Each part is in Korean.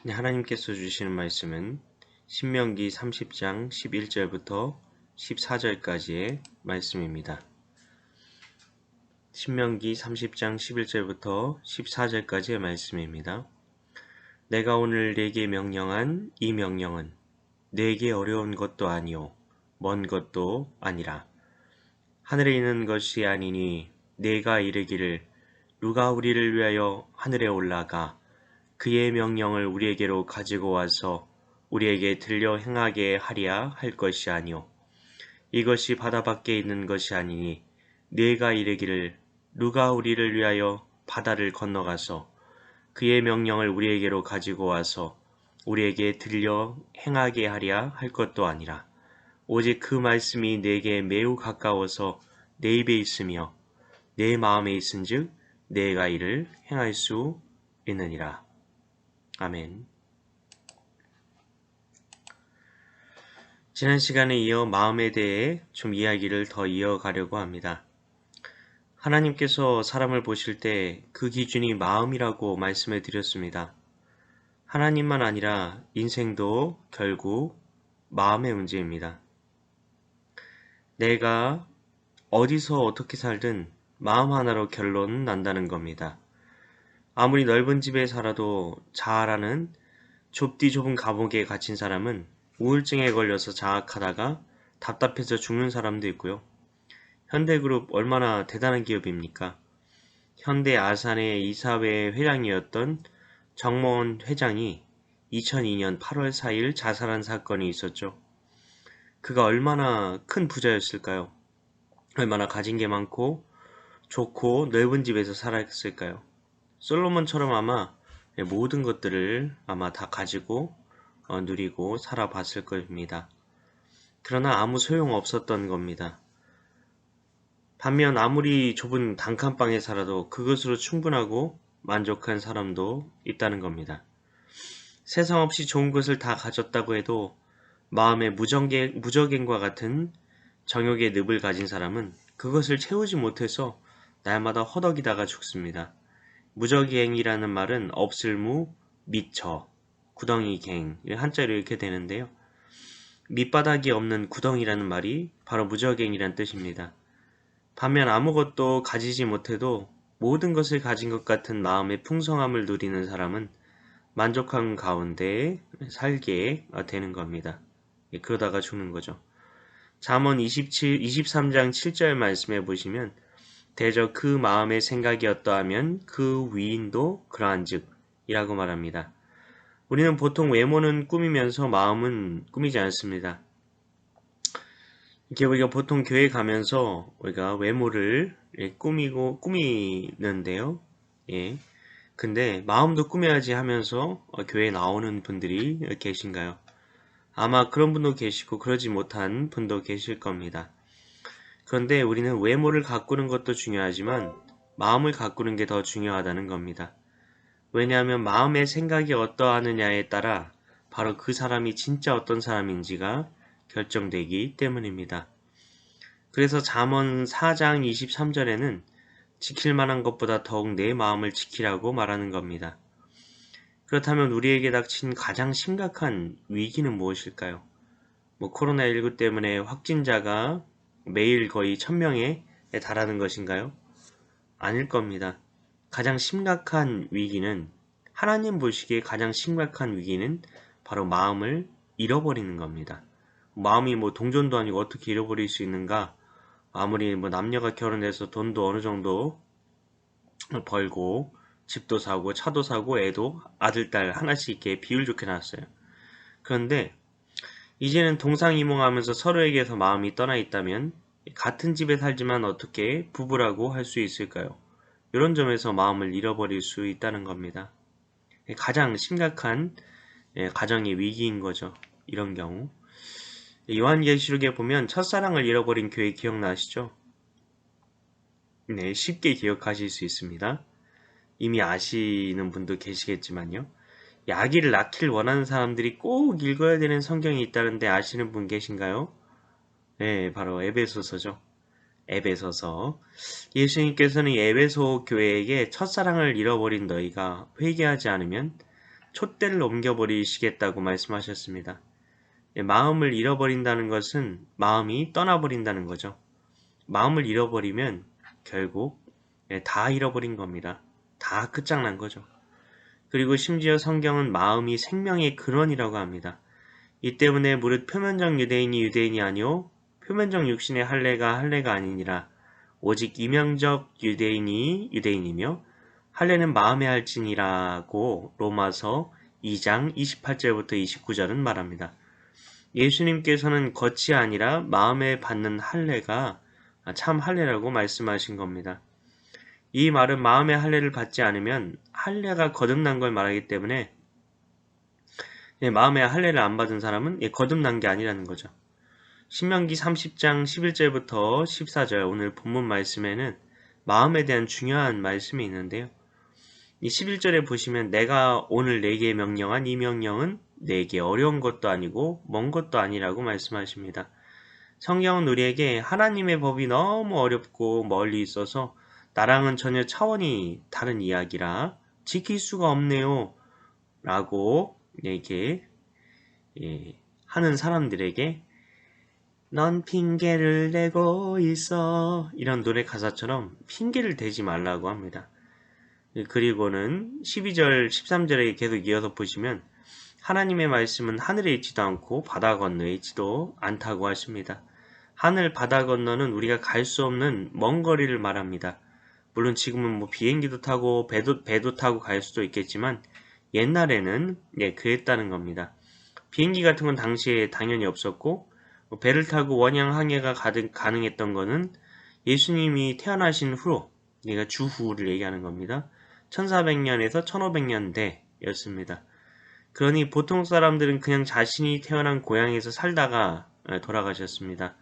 네, 하나님께서 주시는 말씀은 신명기 30장 11절부터 14절까지의 말씀입니다. 신명기 30장 11절부터 14절까지의 말씀입니다. 내가 오늘 네게 명령한 이 명령은 네게 어려운 것도 아니요 먼 것도 아니라 하늘에 있는 것이 아니니 네가 이르기를 누가 우리를 위하여 하늘에 올라가 그의 명령을 우리에게로 가지고 와서 우리에게 들려 행하게 하랴 할 것이 아니요 이것이 바다 밖에 있는 것이 아니니 네가 이르기를 누가 우리를 위하여 바다를 건너가서 그의 명령을 우리에게로 가지고 와서 우리에게 들려 행하게 하랴 할 것도 아니라 오직 그 말씀이 내게 매우 가까워서 내 입에 있으며 내 마음에 있은즉 내가 이를 행할 수 있느니라. 아멘. 지난 시간에 이어 마음에 대해 좀 이야기를 더 이어가려고 합니다. 하나님께서 사람을 보실 때 그 기준이 마음이라고 말씀을 드렸습니다. 하나님만 아니라 인생도 결국 마음의 문제입니다. 내가 어디서 어떻게 살든 마음 하나로 결론은 난다는 겁니다. 아무리 넓은 집에 살아도 자아라는 좁디 좁은 감옥에 갇힌 사람은 우울증에 걸려서 장악하다가 답답해서 죽는 사람도 있고요. 현대그룹 얼마나 대단한 기업입니까? 현대 아산의 이사회 회장이었던 정모원 회장이 2002년 8월 4일 자살한 사건이 있었죠. 그가 얼마나 큰 부자였을까요? 얼마나 가진 게 많고 좋고 넓은 집에서 살았을까요? 솔로몬처럼 아마 모든 것들을 아마 다 가지고 누리고 살아봤을 겁니다. 그러나 아무 소용 없었던 겁니다. 반면 아무리 좁은 단칸방에 살아도 그것으로 충분하고 만족한 사람도 있다는 겁니다. 세상 없이 좋은 것을 다 가졌다고 해도 마음의 무적행과 같은 정욕의 늪을 가진 사람은 그것을 채우지 못해서 날마다 허덕이다가 죽습니다. 무적행이라는 말은 없을무, 미처, 구덩이갱, 한자로 이렇게 되는데요. 밑바닥이 없는 구덩이라는 말이 바로 무적행이란 뜻입니다. 반면 아무것도 가지지 못해도 모든 것을 가진 것 같은 마음의 풍성함을 누리는 사람은 만족함 가운데 살게 되는 겁니다. 그러다가 죽는 거죠. 잠언 23장 7절 말씀해 보시면 대저 그 마음의 생각이 어떠하면 그 위인도 그러한즉 이라고 말합니다. 우리는 보통 외모는 꾸미면서 마음은 꾸미지 않습니다. 이렇게 우리가 보통 교회 가면서 우리가 외모를 꾸미는데요. 예. 근데 마음도 꾸며야지 하면서 교회에 나오는 분들이 계신가요? 아마 그런 분도 계시고 그러지 못한 분도 계실 겁니다. 그런데 우리는 외모를 가꾸는 것도 중요하지만 마음을 가꾸는 게 더 중요하다는 겁니다. 왜냐하면 마음의 생각이 어떠하느냐에 따라 바로 그 사람이 진짜 어떤 사람인지가 결정되기 때문입니다. 그래서 잠언 4장 23절에는 지킬 만한 것보다 더욱 내 마음을 지키라고 말하는 겁니다. 그렇다면 우리에게 닥친 가장 심각한 위기는 무엇일까요? 코로나19 때문에 확진자가 매일 거의 1000명에 달하는 것인가요? 아닐 겁니다. 가장 심각한 위기는 하나님 보시기에 가장 심각한 위기는 바로 마음을 잃어버리는 겁니다. 마음이 동전도 아니고 어떻게 잃어버릴 수 있는가? 아무리 남녀가 결혼해서 돈도 어느 정도 벌고 집도 사고 차도 사고 애도 아들 딸 하나씩 이렇게 비율 좋게 낳았어요. 그런데 이제는 동상이몽하면서 서로에게서 마음이 떠나 있다면 같은 집에 살지만 어떻게 부부라고 할 수 있을까요? 이런 점에서 마음을 잃어버릴 수 있다는 겁니다. 가장 심각한 가정의 위기인 거죠. 이런 경우. 요한계시록에 보면 첫사랑을 잃어버린 교회 기억나시죠? 네, 쉽게 기억하실 수 있습니다. 이미 아시는 분도 계시겠지만요. 이 아기를 낳기를 원하는 사람들이 꼭 읽어야 되는 성경이 있다는데 아시는 분 계신가요? 네, 바로 에베소서죠. 에베소서. 예수님께서는 에베소 교회에게 첫사랑을 잃어버린 너희가 회개하지 않으면 촛대를 옮겨버리시겠다고 말씀하셨습니다. 마음을 잃어버린다는 것은 마음이 떠나버린다는 거죠. 마음을 잃어버리면 결국 다 잃어버린 겁니다. 다 끝장난 거죠. 그리고 심지어 성경은 마음이 생명의 근원이라고 합니다. 이 때문에 무릇 표면적 유대인이 유대인이 아니요 표면적 육신의 할례가 할례가 아니니라. 오직 이면적 유대인이 유대인이며 할례는 마음에 할지니라고 로마서 2장 28절부터 29절은 말합니다. 예수님께서는 겉이 아니라 마음에 받는 할례가 참 할례라고 말씀하신 겁니다. 이 말은 마음의 할례를 받지 않으면 할례가 거듭난 걸 말하기 때문에 마음의 할례를 안 받은 사람은 거듭난 게 아니라는 거죠. 신명기 30장 11절부터 14절 오늘 본문 말씀에는 마음에 대한 중요한 말씀이 있는데요. 이 11절에 보시면 내가 오늘 내게 명령한 이 명령은 내게 어려운 것도 아니고 먼 것도 아니라고 말씀하십니다. 성경은 우리에게 하나님의 법이 너무 어렵고 멀리 있어서 나랑은 전혀 차원이 다른 이야기라 지킬 수가 없네요 라고 이렇게 하는 사람들에게 넌 핑계를 대고 있어 이런 노래 가사처럼 핑계를 대지 말라고 합니다. 그리고는 12절 13절에 계속 이어서 보시면 하나님의 말씀은 하늘에 있지도 않고 바다 건너에 있지도 않다고 하십니다. 하늘 바다 건너는 우리가 갈 수 없는 먼 거리를 말합니다. 물론 지금은 뭐 비행기도 타고 배도 타고 갈 수도 있겠지만 옛날에는 그랬다는 겁니다. 비행기 같은 건 당시에 당연히 없었고 배를 타고 원양 항해가 가능했던 거는 예수님이 태어나신 후로, 얘가 주후를 얘기하는 겁니다. 1400년에서 1500년대 였습니다. 그러니 보통 사람들은 그냥 자신이 태어난 고향에서 살다가 돌아가셨습니다.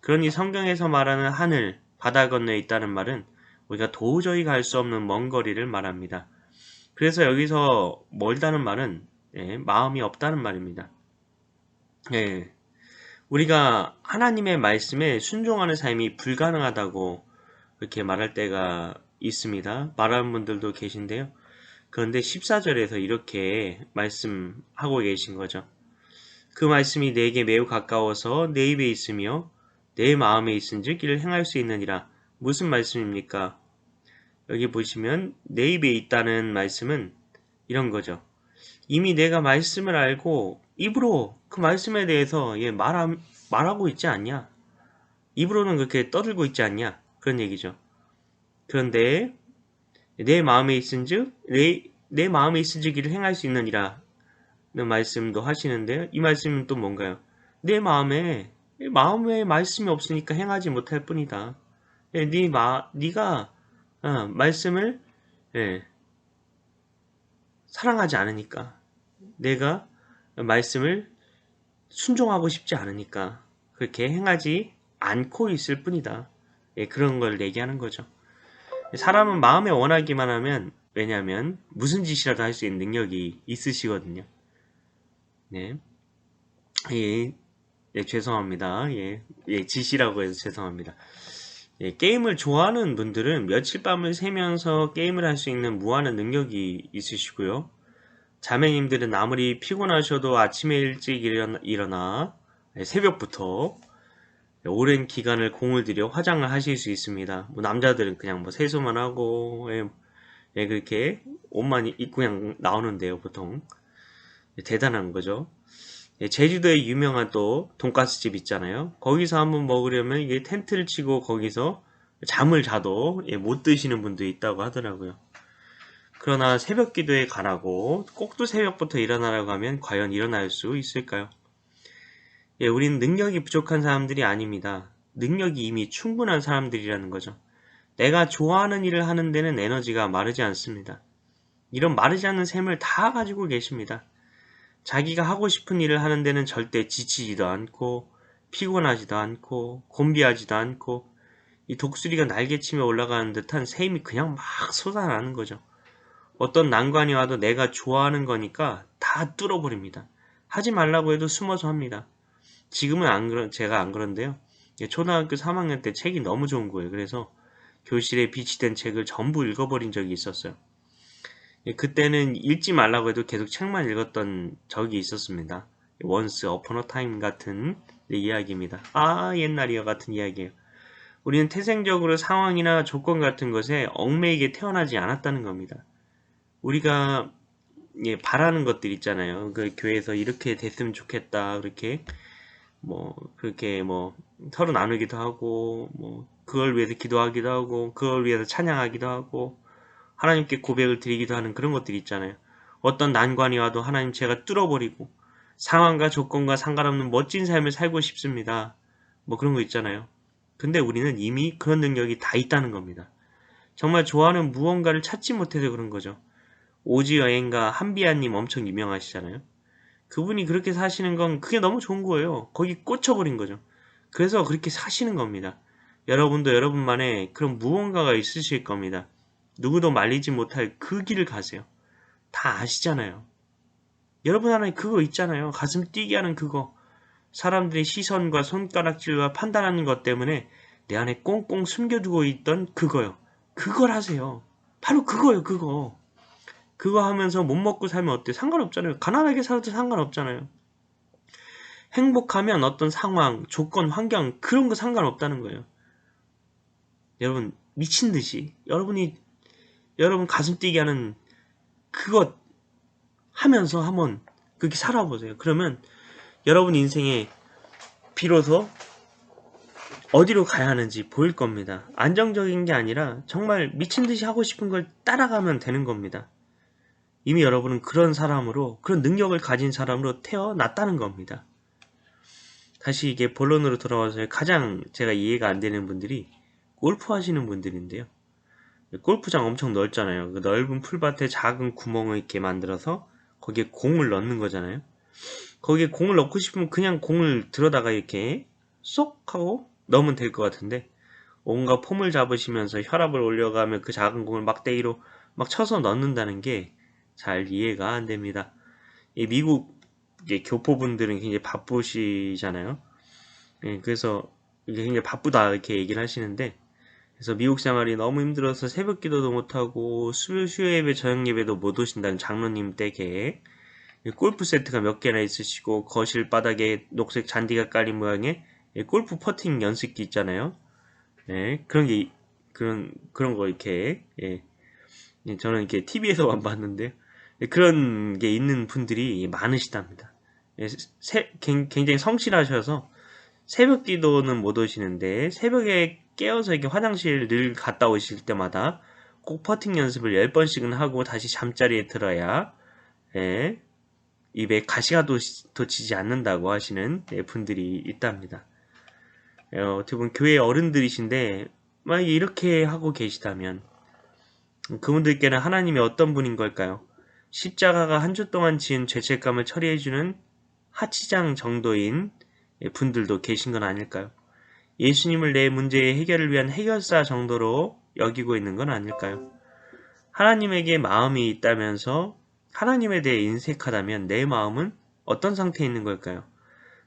그러니 성경에서 말하는 하늘, 바다 건너에 있다는 말은 우리가 도저히 갈 수 없는 먼 거리를 말합니다. 그래서 여기서 멀다는 말은 마음이 없다는 말입니다. 우리가 하나님의 말씀에 순종하는 삶이 불가능하다고 그렇게 말할 때가 있습니다. 말하는 분들도 계신데요. 그런데 14절에서 이렇게 말씀하고 계신 거죠. 그 말씀이 내게 매우 가까워서 내 입에 있으며 내 마음에 있은즉 이를 행할 수 있느니라. 무슨 말씀입니까? 여기 보시면 내 입에 있다는 말씀은 이런 거죠. 이미 내가 말씀을 알고 입으로 그 말씀에 대해서 말하고 있지 않냐? 입으로는 그렇게 떠들고 있지 않냐? 그런 얘기죠. 그런데 내 마음에 있은즉 내 마음에 있은즉 이를 행할 수 있느니라 는 말씀도 하시는데요. 이 말씀은 또 뭔가요? 내 마음에 말씀이 없으니까 행하지 못할 뿐이다. 네가 말씀을 사랑하지 않으니까, 내가 말씀을 순종하고 싶지 않으니까 그렇게 행하지 않고 있을 뿐이다. 그런 걸 얘기하는 거죠. 사람은 마음에 원하기만 하면, 왜냐하면 무슨 짓이라도 할 수 있는 능력이 있으시거든요. 죄송합니다. 짓이라고 해서 죄송합니다. 게임을 좋아하는 분들은 며칠 밤을 새면서 게임을 할 수 있는 무한한 능력이 있으시고요. 자매님들은 아무리 피곤하셔도 아침에 일찍 일어나 새벽부터 오랜 기간을 공을 들여 화장을 하실 수 있습니다. 뭐 남자들은 그냥 뭐 세수만 하고 그렇게 옷만 입고 그냥 나오는데요, 보통. 대단한 거죠. 제주도에 유명한 또 돈가스 집 있잖아요. 거기서 한번 먹으려면 이게 텐트를 치고 거기서 잠을 자도 못 드시는 분도 있다고 하더라고요. 그러나 새벽 기도에 가라고 꼭 또 새벽부터 일어나라고 하면 과연 일어날 수 있을까요? 우리는 능력이 부족한 사람들이 아닙니다. 능력이 이미 충분한 사람들이라는 거죠. 내가 좋아하는 일을 하는 데는 에너지가 마르지 않습니다. 이런 마르지 않는 셈을 다 가지고 계십니다. 자기가 하고 싶은 일을 하는 데는 절대 지치지도 않고 피곤하지도 않고 곤비하지도 않고 이 독수리가 날개치며 올라가는 듯한 셈이 그냥 막 솟아나는 거죠. 어떤 난관이 와도 내가 좋아하는 거니까 다 뚫어버립니다. 하지 말라고 해도 숨어서 합니다. 지금은 제가 안 그런데요. 초등학교 3학년 때 책이 너무 좋은 거예요. 그래서 교실에 비치된 책을 전부 읽어버린 적이 있었어요. 그때는 읽지 말라고 해도 계속 책만 읽었던 적이 있었습니다. Once Upon a Time 같은 이야기입니다. 아, 옛날이요 같은 이야기예요. 우리는 태생적으로 상황이나 조건 같은 것에 얽매이게 태어나지 않았다는 겁니다. 우리가 바라는 것들 있잖아요. 그 교회에서 이렇게 됐으면 좋겠다. 그렇게 그렇게 서로 나누기도 하고 그걸 위해서 기도하기도 하고 그걸 위해서 찬양하기도 하고 하나님께 고백을 드리기도 하는 그런 것들이 있잖아요. 어떤 난관이 와도 하나님 제가 뚫어버리고 상황과 조건과 상관없는 멋진 삶을 살고 싶습니다. 그런 거 있잖아요. 근데 우리는 이미 그런 능력이 다 있다는 겁니다. 정말 좋아하는 무언가를 찾지 못해서 그런 거죠. 오지 여행가 한비아님 엄청 유명하시잖아요. 그분이 그렇게 사시는 건 그게 너무 좋은 거예요. 거기 꽂혀버린 거죠. 그래서 그렇게 사시는 겁니다. 여러분도 여러분만의 그런 무언가가 있으실 겁니다. 누구도 말리지 못할 그 길을 가세요. 다 아시잖아요. 여러분 안에 그거 있잖아요. 가슴 뛰게 하는 그거. 사람들의 시선과 손가락질과 판단하는 것 때문에 내 안에 꽁꽁 숨겨두고 있던 그거요. 그걸 하세요. 바로 그거요, 그거. 그거 하면서 못 먹고 살면 어때? 상관없잖아요. 가난하게 살아도 상관없잖아요. 행복하면 어떤 상황, 조건, 환경 그런 거 상관없다는 거예요. 여러분 미친 듯이 여러분 가슴 뛰게 하는 그것 하면서 한번 그렇게 살아보세요. 그러면 여러분 인생에 비로소 어디로 가야 하는지 보일 겁니다. 안정적인 게 아니라 정말 미친 듯이 하고 싶은 걸 따라가면 되는 겁니다. 이미 여러분은 그런 사람으로, 그런 능력을 가진 사람으로 태어났다는 겁니다. 다시 이게 본론으로 돌아와서 가장 제가 이해가 안 되는 분들이 골프 하시는 분들인데요. 골프장 엄청 넓잖아요. 그 넓은 풀밭에 작은 구멍을 이렇게 만들어서 거기에 공을 넣는 거잖아요. 거기에 공을 넣고 싶으면 그냥 공을 들어다가 이렇게 쏙 하고 넣으면 될 것 같은데 온갖 폼을 잡으시면서 혈압을 올려가며 그 작은 공을 막대기로 막 쳐서 넣는다는 게 잘 이해가 안 됩니다. 이 미국 교포분들은 굉장히 바쁘시잖아요. 그래서 이게 굉장히 바쁘다 이렇게 얘기를 하시는데 그래서 미국 생활이 너무 힘들어서 새벽 기도도 못하고 수요 예배 저녁 예배도 못 오신다는 장로님 댁에 골프 세트가 몇 개나 있으시고 거실 바닥에 녹색 잔디가 깔린 모양의 골프 퍼팅 연습기 있잖아요. 네, 그런 거 이렇게 저는 이렇게 TV에서만 봤는데 그런 게 있는 분들이 많으시답니다. 굉장히 성실하셔서 새벽 기도는 못 오시는데 새벽에 깨어서 이렇게 화장실 늘 갔다 오실 때마다 꼭 퍼팅 연습을 10번씩은 하고 다시 잠자리에 들어야 입에 가시가 돋치지 않는다고 하시는 분들이 있답니다. 어떻게 보면 교회 어른들이신데 만약에 이렇게 하고 계시다면 그분들께는 하나님이 어떤 분인 걸까요? 십자가가 한 주 동안 지은 죄책감을 처리해주는 하치장 정도인 분들도 계신 건 아닐까요? 예수님을 내 문제의 해결을 위한 해결사 정도로 여기고 있는 건 아닐까요? 하나님에게 마음이 있다면서 하나님에 대해 인색하다면 내 마음은 어떤 상태에 있는 걸까요?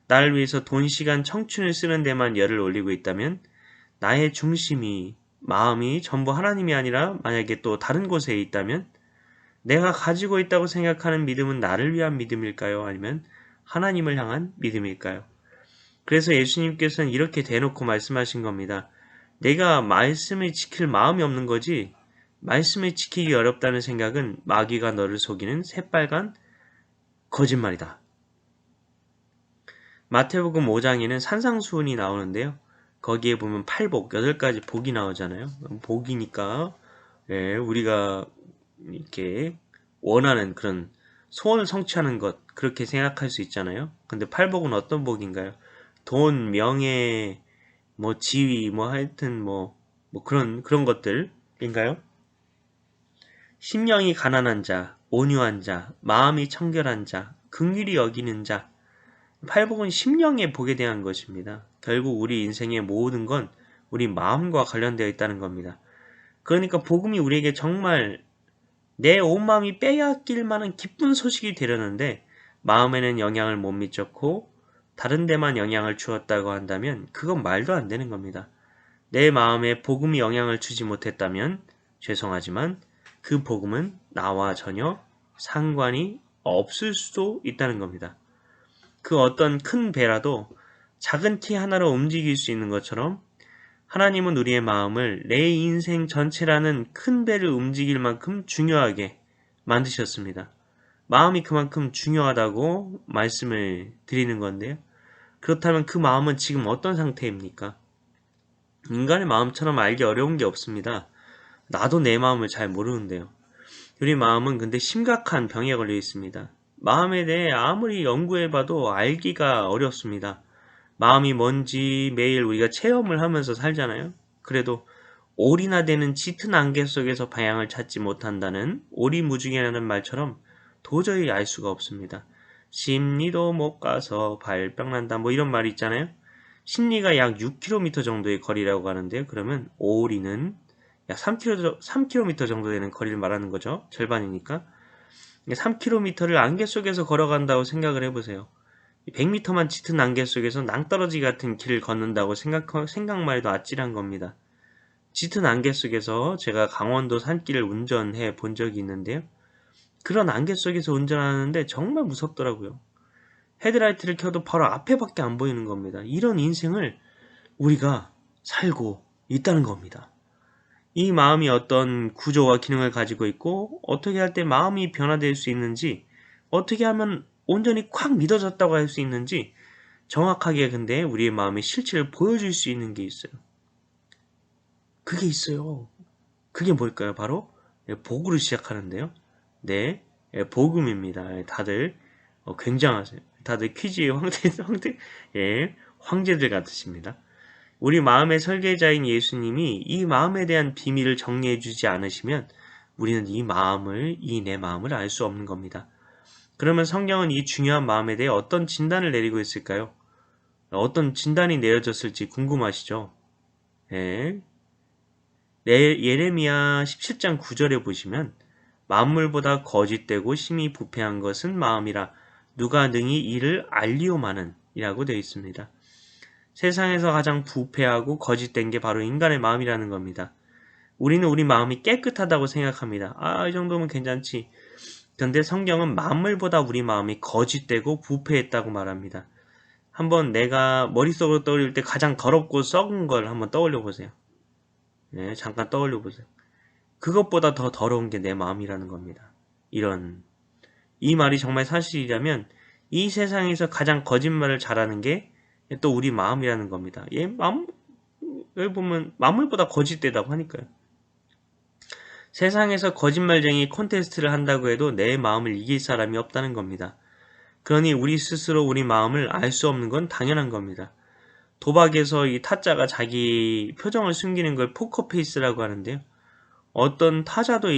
나를 위해서 돈, 시간, 청춘을 쓰는 데만 열을 올리고 있다면 나의 중심이, 마음이 전부 하나님이 아니라 만약에 또 다른 곳에 있다면 내가 가지고 있다고 생각하는 믿음은 나를 위한 믿음일까요? 아니면 하나님을 향한 믿음일까요? 그래서 예수님께서는 이렇게 대놓고 말씀하신 겁니다. 내가 말씀을 지킬 마음이 없는 거지 말씀을 지키기 어렵다는 생각은 마귀가 너를 속이는 새빨간 거짓말이다. 마태복음 5장에는 산상수훈이 나오는데요. 거기에 보면 팔복, 8가지 복이 나오잖아요. 복이니까 우리가 이렇게 원하는 그런 소원을 성취하는 것 그렇게 생각할 수 있잖아요. 근데 팔복은 어떤 복인가요? 돈, 명예, 지위, 하여튼 그런 것들인가요? 심령이 가난한 자, 온유한 자, 마음이 청결한 자, 긍휼히 여기는 자. 팔복은 심령의 복에 대한 것입니다. 결국 우리 인생의 모든 건 우리 마음과 관련되어 있다는 겁니다. 그러니까 복음이 우리에게 정말 내 온 마음이 빼앗길 만한 기쁜 소식이 되려는데 마음에는 영향을 못 미쳤고 다른 데만 영향을 주었다고 한다면 그건 말도 안 되는 겁니다. 내 마음에 복음이 영향을 주지 못했다면 죄송하지만 그 복음은 나와 전혀 상관이 없을 수도 있다는 겁니다. 그 어떤 큰 배라도 작은 키 하나로 움직일 수 있는 것처럼 하나님은 우리의 마음을 내 인생 전체라는 큰 배를 움직일 만큼 중요하게 만드셨습니다. 마음이 그만큼 중요하다고 말씀을 드리는 건데요. 그렇다면 그 마음은 지금 어떤 상태입니까? 인간의 마음처럼 알기 어려운 게 없습니다. 나도 내 마음을 잘 모르는데요. 우리 마음은 근데 심각한 병에 걸려 있습니다. 마음에 대해 아무리 연구해봐도 알기가 어렵습니다. 마음이 뭔지 매일 우리가 체험을 하면서 살잖아요. 그래도 올이나 되는 짙은 안개 속에서 방향을 찾지 못한다는 오리무중이라는 말처럼 도저히 알 수가 없습니다. 심리도 못 가서 발병난다 뭐 이런 말이 있잖아요. 심리가 약 6km 정도의 거리라고 하는데요. 그러면 오리는 약 3km 정도 되는 거리를 말하는 거죠. 절반이니까. 3km를 안개 속에서 걸어간다고 생각을 해보세요. 100m만 짙은 안개 속에서 낭떠러지 같은 길을 걷는다고 생각만 해도 아찔한 겁니다. 짙은 안개 속에서 제가 강원도 산길을 운전해 본 적이 있는데요. 그런 안개 속에서 운전하는데 정말 무섭더라고요. 헤드라이트를 켜도 바로 앞에밖에 안 보이는 겁니다. 이런 인생을 우리가 살고 있다는 겁니다. 이 마음이 어떤 구조와 기능을 가지고 있고 어떻게 할 때 마음이 변화될 수 있는지 어떻게 하면 온전히 콱 믿어졌다고 할 수 있는지 정확하게 근데 우리의 마음의 실체를 보여줄 수 있는 게 있어요. 그게 있어요. 그게 뭘까요? 바로 복으로 시작하는데요. 네, 복음입니다. 다들 굉장하세요. 다들 퀴즈의 황제들 같으십니다. 우리 마음의 설계자인 예수님이 이 마음에 대한 비밀을 정리해 주지 않으시면 우리는 이 내 마음을 알 수 없는 겁니다. 그러면 성경은 이 중요한 마음에 대해 어떤 진단을 내리고 있을까요? 어떤 진단이 내려졌을지 궁금하시죠? 네. 예레미야 17장 9절에 보시면 만물보다 거짓되고 심히 부패한 것은 마음이라 누가 능히 이를 알리오마는 이라고 되어 있습니다. 세상에서 가장 부패하고 거짓된 게 바로 인간의 마음이라는 겁니다. 우리는 우리 마음이 깨끗하다고 생각합니다. 이 정도면 괜찮지. 그런데 성경은 만물보다 우리 마음이 거짓되고 부패했다고 말합니다. 한번 내가 머릿속으로 떠올릴 때 가장 더럽고 썩은 걸 한번 떠올려 보세요. 네, 잠깐 떠올려 보세요. 그것보다 더 더러운 게 내 마음이라는 겁니다. 이 말이 정말 사실이라면 이 세상에서 가장 거짓말을 잘하는 게 또 우리 마음이라는 겁니다. 여기 보면 만물보다 거짓되다고 하니까요. 세상에서 거짓말쟁이 콘테스트를 한다고 해도 내 마음을 이길 사람이 없다는 겁니다. 그러니 우리 스스로 우리 마음을 알 수 없는 건 당연한 겁니다. 도박에서 이 타짜가 자기 표정을 숨기는 걸 포커페이스라고 하는데요. 어떤 타짜도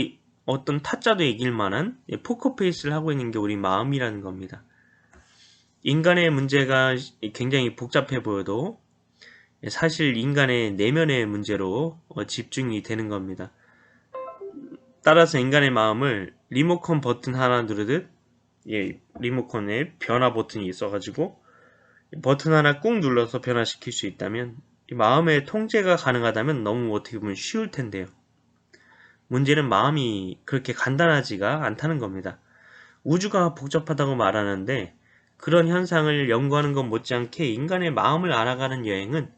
이길 만한 포커페이스를 하고 있는 게 우리 마음이라는 겁니다. 인간의 문제가 굉장히 복잡해 보여도 사실 인간의 내면의 문제로 집중이 되는 겁니다. 따라서 인간의 마음을 리모컨 버튼 하나 누르듯 리모컨에 변화 버튼이 있어가지고 버튼 하나 꾹 눌러서 변화시킬 수 있다면 이 마음의 통제가 가능하다면 너무 어떻게 보면 쉬울 텐데요. 문제는 마음이 그렇게 간단하지가 않다는 겁니다. 우주가 복잡하다고 말하는데 그런 현상을 연구하는 것 못지않게 인간의 마음을 알아가는 여행은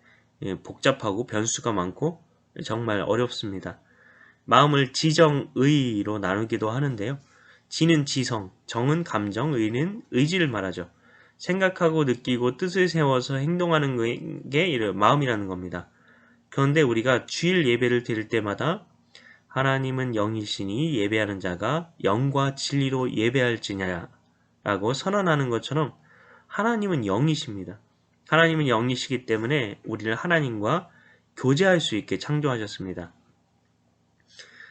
복잡하고 변수가 많고 정말 어렵습니다. 마음을 지정의로 나누기도 하는데요. 지는 지성, 정은 감정, 의는 의지를 말하죠. 생각하고 느끼고 뜻을 세워서 행동하는 게 마음이라는 겁니다. 그런데 우리가 주일 예배를 드릴 때마다 하나님은 영이시니 예배하는 자가 영과 진리로 예배할지냐 라고 선언하는 것처럼 하나님은 영이십니다. 하나님은 영이시기 때문에 우리를 하나님과 교제할 수 있게 창조하셨습니다.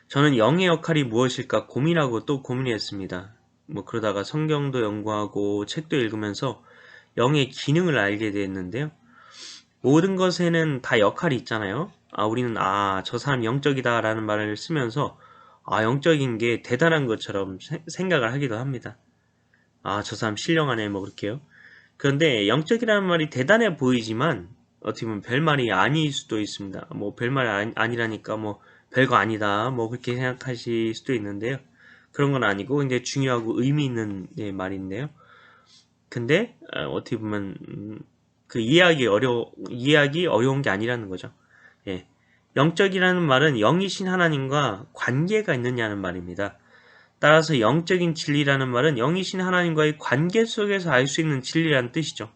저는 영의 역할이 무엇일까 고민하고 또 고민했습니다. 그러다가 성경도 연구하고 책도 읽으면서 영의 기능을 알게 됐는데요. 모든 것에는 다 역할이 있잖아요. 우리는 저 사람 영적이다 라는 말을 쓰면서 영적인 게 대단한 것처럼 생각을 하기도 합니다. 저 사람 신령하네 그렇게요. 그런데 영적이라는 말이 대단해 보이지만 어떻게 보면 별말이 아닐 수도 있습니다. 별말이 아니라니까 별거 아니다 뭐 그렇게 생각하실 수도 있는데요. 그런 건 아니고 굉장히 중요하고 의미 있는 말인데요. 근데 어떻게 보면 그 이해하기 어려운 게 아니라는 거죠. 예. 영적이라는 말은 영이신 하나님과 관계가 있느냐는 말입니다. 따라서 영적인 진리라는 말은 영이신 하나님과의 관계 속에서 알 수 있는 진리라는 뜻이죠.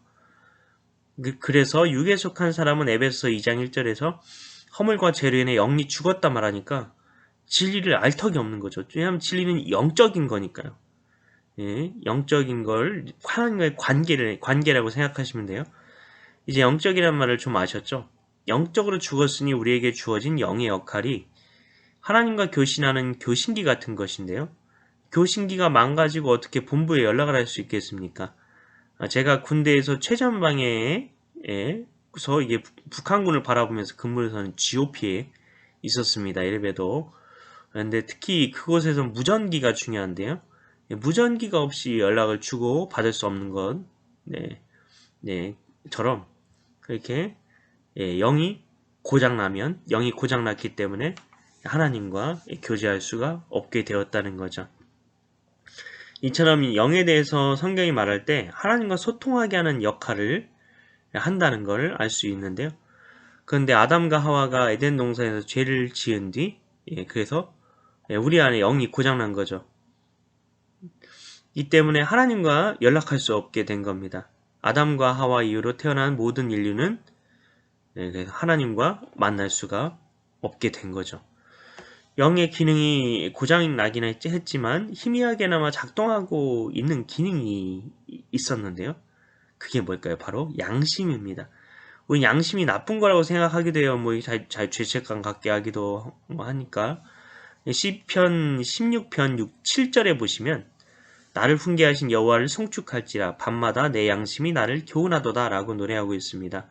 그래서 육에 속한 사람은 에베소서 2장 1절에서 허물과 죄로 인해 영이 죽었다 말하니까 진리를 알 턱이 없는 거죠. 왜냐하면 진리는 영적인 거니까요. 예, 영적인 걸 하나님과의 관계라고 생각하시면 돼요. 이제 영적이란 말을 좀 아셨죠? 영적으로 죽었으니 우리에게 주어진 영의 역할이 하나님과 교신하는 교신기 같은 것인데요. 교신기가 망가지고 어떻게 본부에 연락을 할 수 있겠습니까? 제가 군대에서 최전방에서 이게 북한군을 바라보면서 근무를 하는 GOP에 있었습니다. 엘베도. 근데 특히 그곳에서 무전기가 중요한데요. 무전기가 없이 연락을 주고 받을 수 없는 것, 처럼 그렇게 영이 고장났기 때문에 하나님과 교제할 수가 없게 되었다는 거죠. 이처럼 영에 대해서 성경이 말할 때 하나님과 소통하게 하는 역할을 한다는 걸 알 수 있는데요. 그런데 아담과 하와가 에덴 동산에서 죄를 지은 뒤, 그래서 우리 안에 영이 고장난 거죠. 이 때문에 하나님과 연락할 수 없게 된 겁니다. 아담과 하와 이후로 태어난 모든 인류는 하나님과 만날 수가 없게 된 거죠. 영의 기능이 고장이 나긴 했지만 희미하게나마 작동하고 있는 기능이 있었는데요. 그게 뭘까요? 바로 양심입니다. 우리 양심이 나쁜 거라고 생각하기도 해요. 잘 죄책감 갖게 하기도 하니까. 시편 16편 7절에 보시면 나를 훈계하신 여호와를 송축할지라 밤마다 내 양심이 나를 교훈하도다 라고 노래하고 있습니다.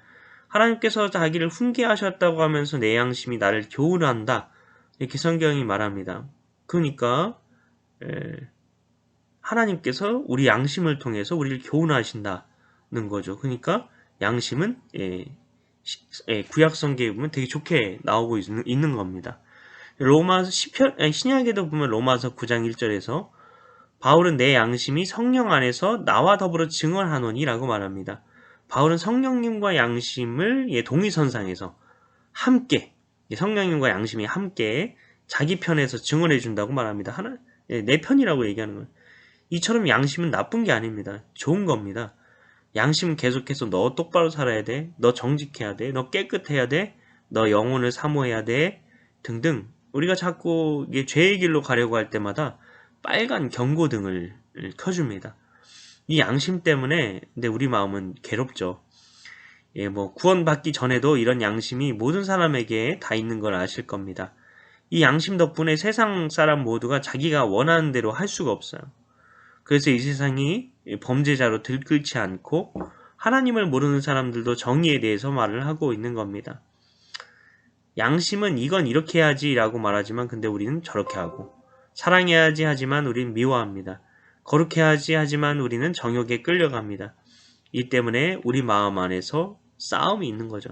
하나님께서 자기를 훈계하셨다고 하면서 내 양심이 나를 교훈한다 이렇게 성경이 말합니다. 그러니까 하나님께서 우리 양심을 통해서 우리를 교훈하신다는 거죠. 그러니까 양심은 구약 성경에 보면 되게 좋게 나오고 있는 겁니다. 로마서 신약에도 보면 로마서 9장 1절에서 바울은 내 양심이 성령 안에서 나와 더불어 증언하노니 라고 말합니다. 바울은 성령님과 양심을 동위선상에서 함께 성령님과 양심이 함께 자기 편에서 증언해 준다고 말합니다. 내 편이라고 얘기하는 거예요. 이처럼 양심은 나쁜 게 아닙니다. 좋은 겁니다. 양심은 계속해서 너 똑바로 살아야 돼. 너 정직해야 돼. 너 깨끗해야 돼. 너 영혼을 사모해야 돼. 등등. 우리가 자꾸 죄의 길로 가려고 할 때마다 빨간 경고등을 켜줍니다. 이 양심 때문에 근데 우리 마음은 괴롭죠. 구원받기 전에도 이런 양심이 모든 사람에게 다 있는 걸 아실 겁니다. 이 양심 덕분에 세상 사람 모두가 자기가 원하는 대로 할 수가 없어요. 그래서 이 세상이 범죄자로 들끓지 않고 하나님을 모르는 사람들도 정의에 대해서 말을 하고 있는 겁니다. 양심은 이건 이렇게 해야지 라고 말하지만 근데 우리는 저렇게 하고 사랑해야지 하지만 우리는 미워합니다. 거룩해야지 하지만 우리는 정욕에 끌려갑니다. 이 때문에 우리 마음 안에서 싸움이 있는 거죠.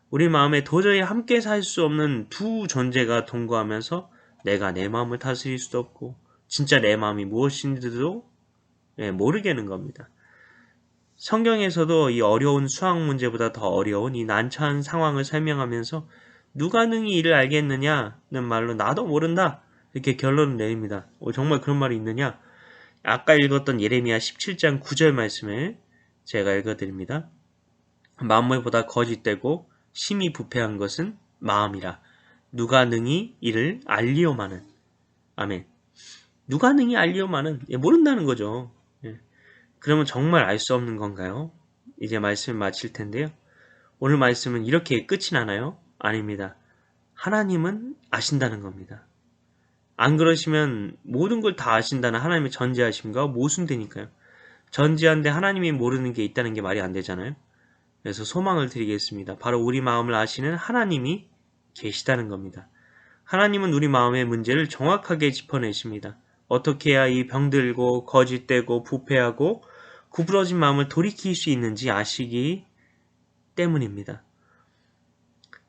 우리 마음에 도저히 함께 살 수 없는 두 존재가 동거하면서 내가 내 마음을 다스릴 수도 없고 진짜 내 마음이 무엇인지도 모르겠는 겁니다. 성경에서도 이 어려운 수학 문제보다 더 어려운 이 난처한 상황을 설명하면서 누가 능히 이를 알겠느냐는 말로 나도 모른다 이렇게 결론을 내립니다. 정말 그런 말이 있느냐? 아까 읽었던 예레미야 17장 9절 말씀을 제가 읽어드립니다. 만물보다 거짓되고 심히 부패한 것은 마음이라 누가 능히 이를 알리오마는. 아멘. 누가 능히 알리오마는 모른다는 거죠. 그러면 정말 알 수 없는 건가요? 이제 말씀을 마칠 텐데요. 오늘 말씀은 이렇게 끝이 나나요? 아닙니다. 하나님은 아신다는 겁니다. 안 그러시면 모든 걸 다 아신다는 하나님의 전지하심과 모순되니까요. 전지한데 하나님이 모르는 게 있다는 게 말이 안 되잖아요. 그래서 소망을 드리겠습니다. 바로 우리 마음을 아시는 하나님이 계시다는 겁니다. 하나님은 우리 마음의 문제를 정확하게 짚어내십니다. 어떻게 해야 이 병들고 거짓되고 부패하고 구부러진 마음을 돌이킬 수 있는지 아시기 때문입니다.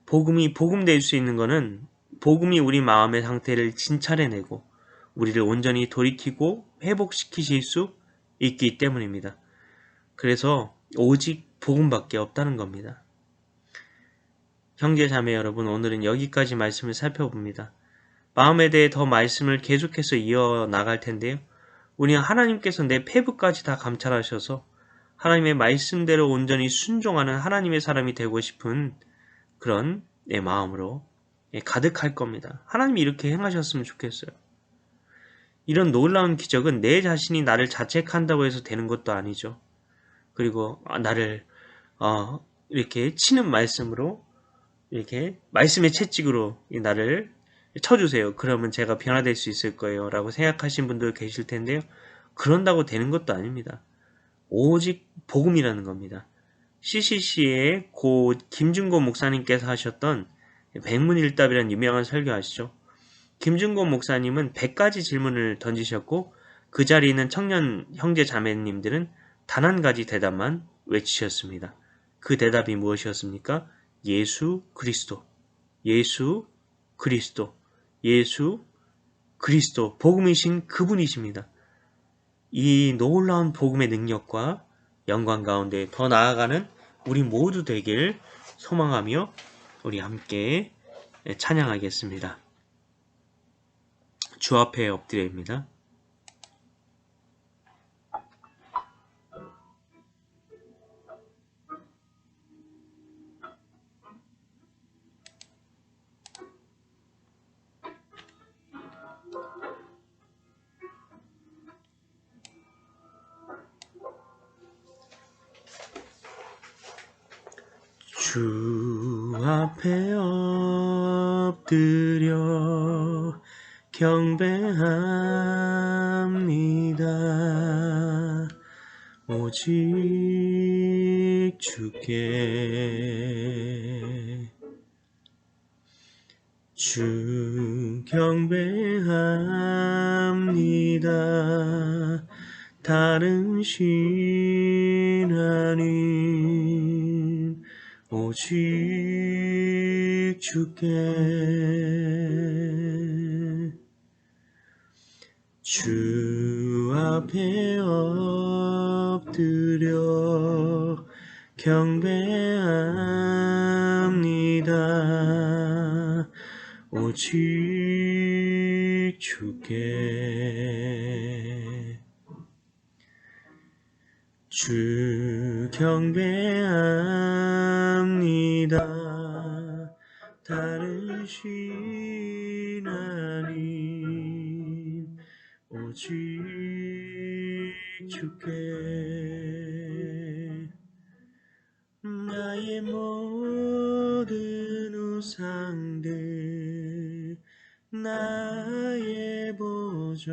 복음이 복음될 수 있는 것은 복음이 우리 마음의 상태를 진찰해내고 우리를 온전히 돌이키고 회복시키실 수 있기 때문입니다. 그래서 오직 복음밖에 없다는 겁니다. 형제 자매 여러분, 오늘은 여기까지 말씀을 살펴봅니다. 마음에 대해 더 말씀을 계속해서 이어나갈 텐데요. 우리는 하나님께서 내 폐부까지 다 감찰하셔서 하나님의 말씀대로 온전히 순종하는 하나님의 사람이 되고 싶은 그런 내 마음으로 가득할 겁니다. 하나님이 이렇게 행하셨으면 좋겠어요. 이런 놀라운 기적은 내 자신이 나를 자책한다고 해서 되는 것도 아니죠. 그리고 나를 이렇게 치는 말씀으로 이렇게 말씀의 채찍으로 나를 쳐주세요. 그러면 제가 변화될 수 있을 거예요. 라고 생각하신 분들 계실 텐데요. 그런다고 되는 것도 아닙니다. 오직 복음이라는 겁니다. CCC의 고 김준고 목사님께서 하셨던 백문일답이라는 유명한 설교 아시죠? 김준고 목사님은 100가지 질문을 던지셨고 그 자리에 있는 청년 형제 자매님들은 단 한 가지 대답만 외치셨습니다. 그 대답이 무엇이었습니까? 예수 그리스도, 예수 그리스도, 예수 그리스도, 복음이신 그분이십니다. 이 놀라운 복음의 능력과 영광 가운데 더 나아가는 우리 모두 되길 소망하며 우리 함께 찬양하겠습니다. 주 앞에 엎드려입니다. 주 앞에 엎드려 경배합니다. 오직 주께 주 경배합니다. 다른 신 아닌 오직 주께 주 앞에 엎드려 경배합니다. 오직 주께 주 경배합니다. 다른 신 아닌 오직 주께 나의 모든 우상들 나의 보좌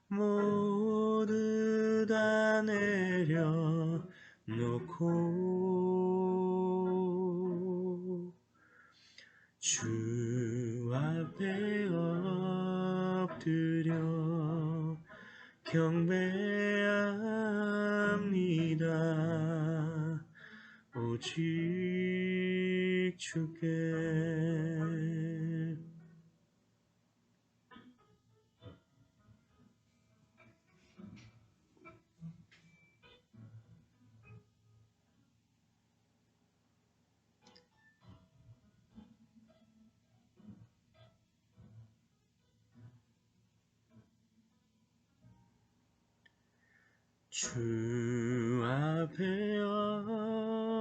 모두 다 내려놓고 주 앞에 엎드려 경배합니다. 오직 주께 주 앞에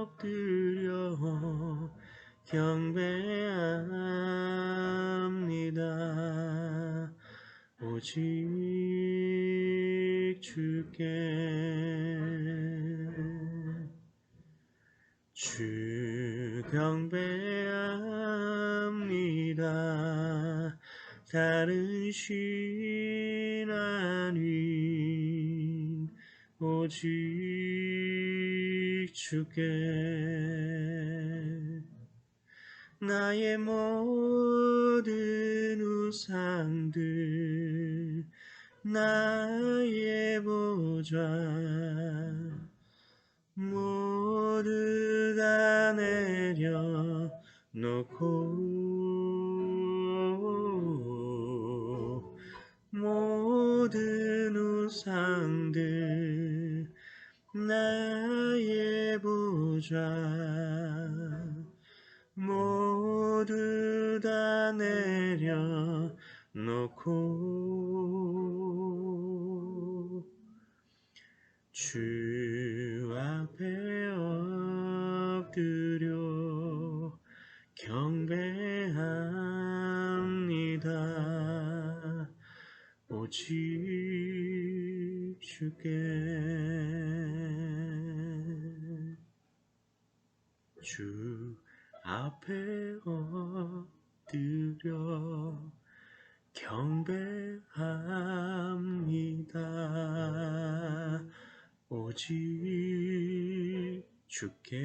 엎드려 경배합니다. 오직 주께 주 경배합니다. 다른 신 아닌 오직 주께 나의 모든 우상들 나의 보좌 모두 다 내려놓고 놓고 모든 우상들 나의 보좌 모두 다 내려놓고 주 앞에 엎드려 경배합니다. 오직 주께 주 앞에 엎드려 경배합니다. 오직 주께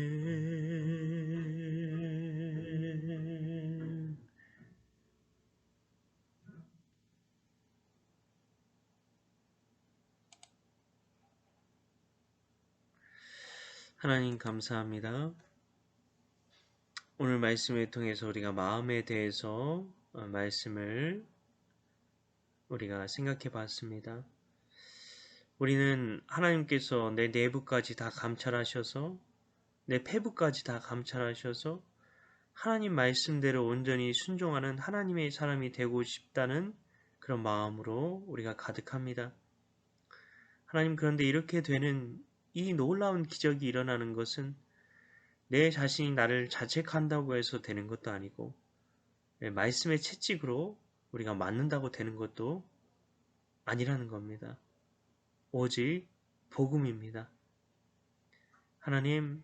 하나님 감사합니다. 오늘 말씀을 통해서 우리가 마음에 대해서 말씀을 우리가 생각해 봤습니다. 우리는 하나님께서 내 내부까지 다 감찰하셔서 내 폐부까지 다 감찰하셔서 하나님 말씀대로 온전히 순종하는 하나님의 사람이 되고 싶다는 그런 마음으로 우리가 가득합니다. 하나님, 그런데 이렇게 되는 이 놀라운 기적이 일어나는 것은 내 자신이 나를 자책한다고 해서 되는 것도 아니고 말씀의 채찍으로 우리가 맞는다고 되는 것도 아니라는 겁니다. 오직 복음입니다. 하나님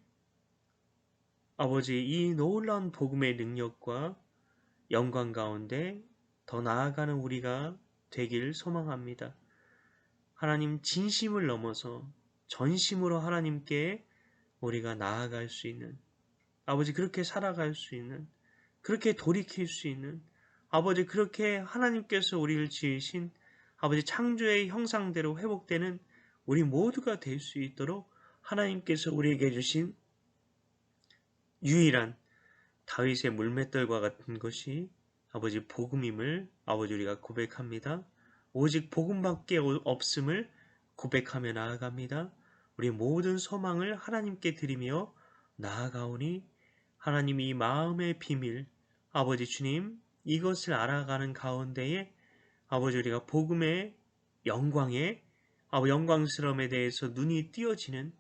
아버지, 이 놀라운 복음의 능력과 영광 가운데 더 나아가는 우리가 되길 소망합니다. 하나님, 진심을 넘어서 전심으로 하나님께 우리가 나아갈 수 있는, 아버지 그렇게 살아갈 수 있는, 그렇게 돌이킬 수 있는, 아버지 그렇게 하나님께서 우리를 지으신 아버지 창조의 형상대로 회복되는 우리 모두가 될 수 있도록 하나님께서 우리에게 주신 유일한 다윗의 물맷돌과 같은 것이 아버지 복음임을 아버지 우리가 고백합니다. 오직 복음밖에 없음을 고백하며 나아갑니다. 우리 모든 소망을 하나님께 드리며 나아가오니 하나님이 이 마음의 비밀 아버지 주님 이것을 알아가는 가운데에 아버지 우리가 복음의 영광에 영광스러움에 대해서 눈이 띄어지는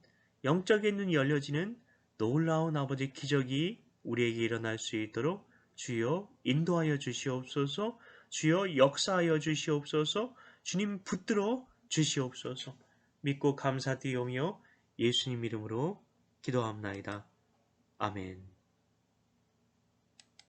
영적인 눈이 열려지는 놀라운 아버지 기적이 우리에게 일어날 수 있도록 주여 인도하여 주시옵소서. 주여 역사하여 주시옵소서. 주님 붙들어 주시옵소서. 믿고 감사드리오며 예수님 이름으로 기도합나이다. 아멘.